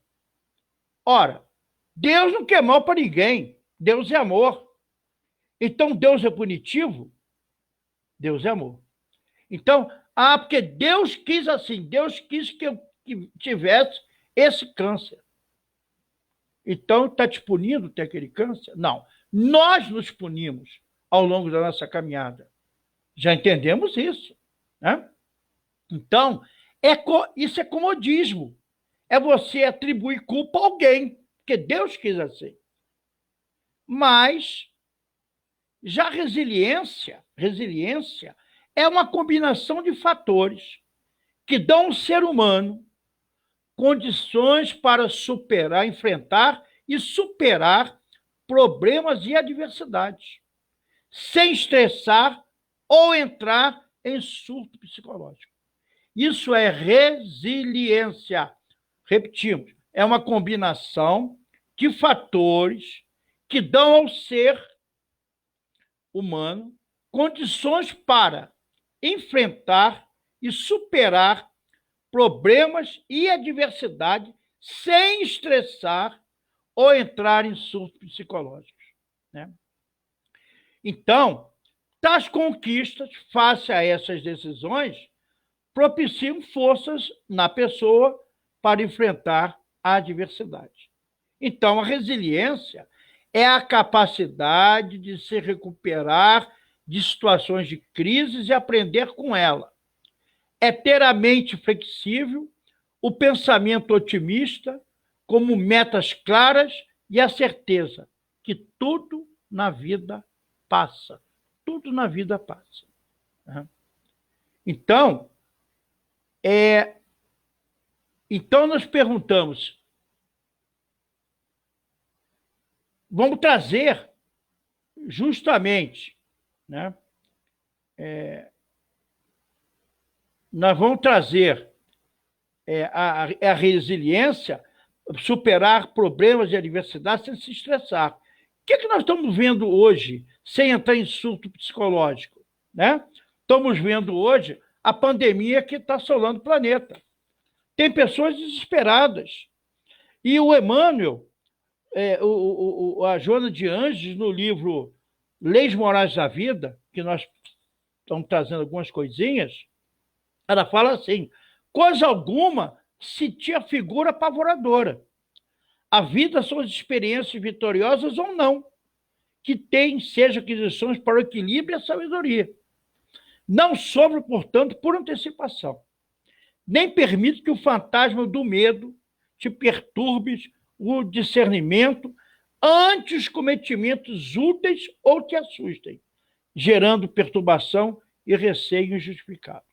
Ora, Deus não quer mal para ninguém. Deus é amor. Então, Deus é punitivo? Deus é amor. Então, porque Deus quis assim. Deus quis que eu tivesse esse câncer. Então, está te punindo ter aquele câncer? Não. Nós nos punimos ao longo da nossa caminhada. Já entendemos isso, né? Então, isso é comodismo. É você atribuir culpa a alguém, porque Deus quis assim. Mas, já resiliência é uma combinação de fatores que dão ao ser humano condições para superar, enfrentar e superar problemas e adversidades, sem estressar ou entrar em surto psicológico. Isso é resiliência. Repetimos, é uma combinação de fatores que dão ao ser humano condições para enfrentar e superar problemas e adversidade sem estressar ou entrar em surtos psicológicos, né? Então, tais conquistas, face a essas decisões, propiciam forças na pessoa para enfrentar a adversidade. Então, a resiliência é a capacidade de se recuperar de situações de crises e aprender com ela. É ter a mente flexível, o pensamento otimista, como metas claras e a certeza que tudo na vida passa. Tudo na vida passa. Então, nós perguntamos, vamos trazer justamente, né? Nós vamos trazer a resiliência, superar problemas e adversidades sem se estressar. O que nós estamos vendo hoje, sem entrar em surto psicológico, né? Estamos vendo hoje a pandemia que está assolando o planeta. Tem pessoas desesperadas. E o Emmanuel, a Joana de Anjos, no livro Leis Morais da Vida, que nós estamos trazendo algumas coisinhas, ela fala assim, coisa alguma se te afigura apavoradora. A vida são as experiências vitoriosas ou não, que têm, seja aquisições para o equilíbrio e a sabedoria. Não sobre, portanto, por antecipação. Nem permite que o fantasma do medo te perturbe o discernimento ante os cometimentos úteis ou te assustem, gerando perturbação e receio injustificado.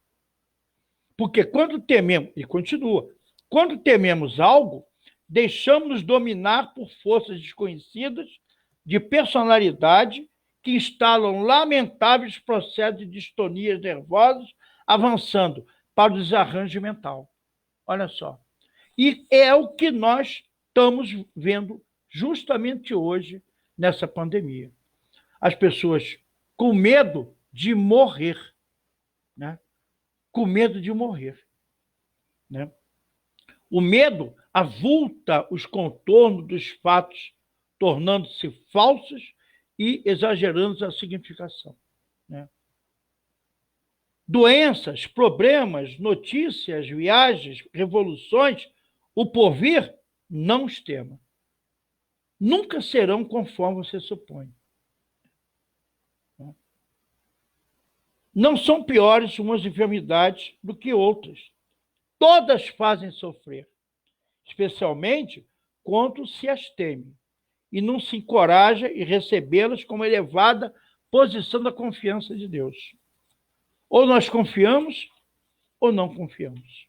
Porque quando tememos, e continua, quando tememos algo, deixamos-nos dominar por forças desconhecidas de personalidade que instalam lamentáveis processos de distonias nervosas, avançando para o desarranjo mental. Olha só. E é o que nós estamos vendo justamente hoje nessa pandemia. As pessoas com medo de morrer, né? Com medo de morrer, né? O medo avulta os contornos dos fatos, tornando-se falsos e exagerando a significação, né? Doenças, problemas, notícias, viagens, revoluções, o porvir, não os tema. Nunca serão conforme você supõe. Não são piores umas enfermidades do que outras. Todas fazem sofrer, especialmente quando se as teme, e não se encoraja em recebê-las como elevada posição da confiança de Deus. Ou nós confiamos, ou não confiamos.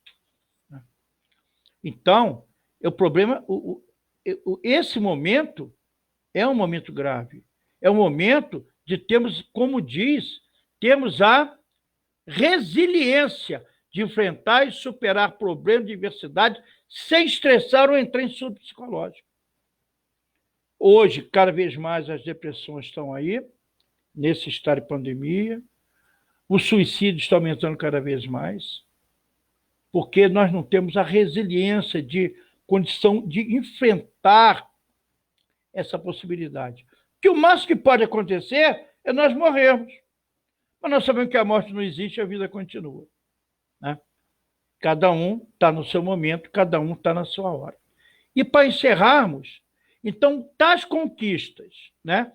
Então, o problema, esse momento é um momento grave. É um momento de termos, como diz, temos a resiliência de enfrentar e superar problemas de diversidade sem estressar ou entrar em surto psicológico. Hoje, cada vez mais, as depressões estão aí, nesse estado de pandemia. O suicídio está aumentando cada vez mais, porque nós não temos a resiliência de condição de enfrentar essa possibilidade. Que o máximo que pode acontecer é nós morrermos. Mas nós sabemos que a morte não existe e a vida continua, né? Cada um está no seu momento, cada um está na sua hora. E para encerrarmos, então, tais conquistas, né,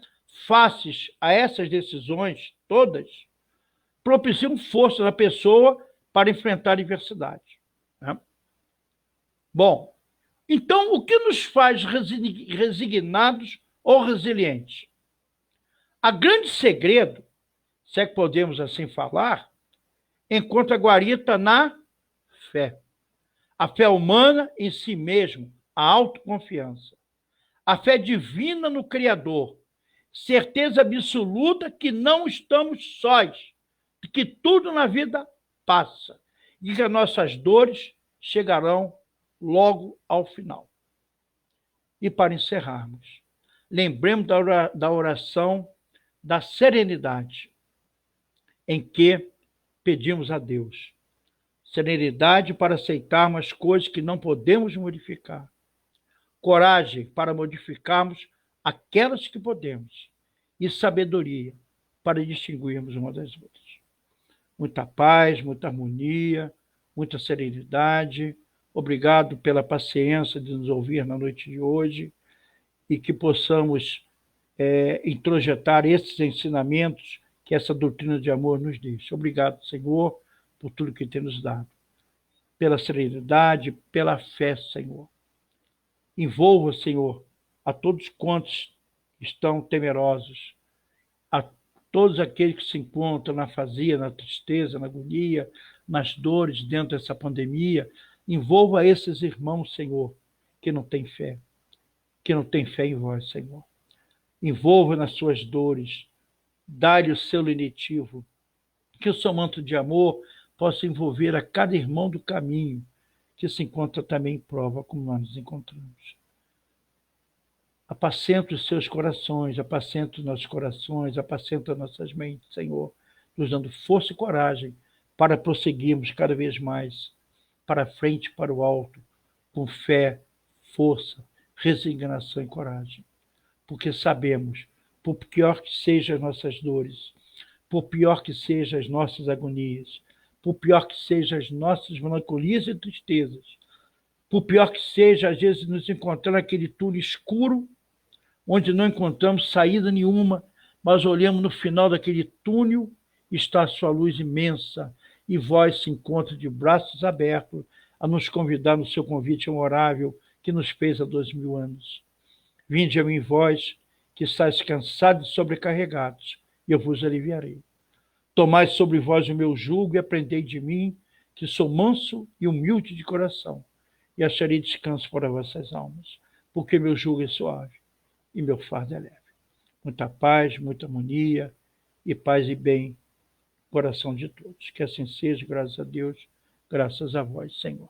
faces a essas decisões todas, propiciam força na pessoa para enfrentar a adversidade, né? Bom, então, o que nos faz resignados ou resilientes? A grande segredo, se é que podemos assim falar, encontra a guarita na fé. A fé humana em si mesmo, a autoconfiança. A fé divina no Criador. Certeza absoluta que não estamos sós, de que tudo na vida passa e que as nossas dores chegarão logo ao final. E para encerrarmos, lembremos da oração da serenidade, em que pedimos a Deus serenidade para aceitarmos as coisas que não podemos modificar, coragem para modificarmos aquelas que podemos e sabedoria para distinguirmos uma das outras. Muita paz, muita harmonia, muita serenidade. Obrigado pela paciência de nos ouvir na noite de hoje e que possamos introjetar esses ensinamentos que essa doutrina de amor nos diz. Obrigado, Senhor, por tudo que tem nos dado. Pela serenidade, pela fé, Senhor. Envolva, Senhor, a todos quantos estão temerosos, a todos aqueles que se encontram na afasia, na tristeza, na agonia, nas dores dentro dessa pandemia. Envolva esses irmãos, Senhor, que não têm fé em vós, Senhor. Envolva nas suas dores, dá-lhe o seu lenitivo, que o seu manto de amor possa envolver a cada irmão do caminho que se encontra também em prova, como nós nos encontramos. Apacenta os seus corações, apacenta os nossos corações, apacenta as nossas mentes, Senhor, nos dando força e coragem para prosseguirmos cada vez mais para frente, para o alto, com fé, força, resignação e coragem. Porque sabemos, por pior que sejam as nossas dores, por pior que sejam as nossas agonias, por pior que sejam as nossas melancolias e tristezas, por pior que seja, às vezes, nos encontrar naquele túnel escuro, onde não encontramos saída nenhuma, mas olhamos no final daquele túnel, está a sua luz imensa, e vós se encontra de braços abertos a nos convidar no seu convite memorável que nos fez há 2000 anos. Vinde a mim, vós, que estáis cansados e sobrecarregados, e eu vos aliviarei. Tomai sobre vós o meu jugo e aprendei de mim, que sou manso e humilde de coração, e acharei descanso para vossas almas, porque meu jugo é suave e meu fardo é leve. Muita paz, muita harmonia, e paz e bem, coração de todos. Que assim seja, graças a Deus, graças a vós, Senhor.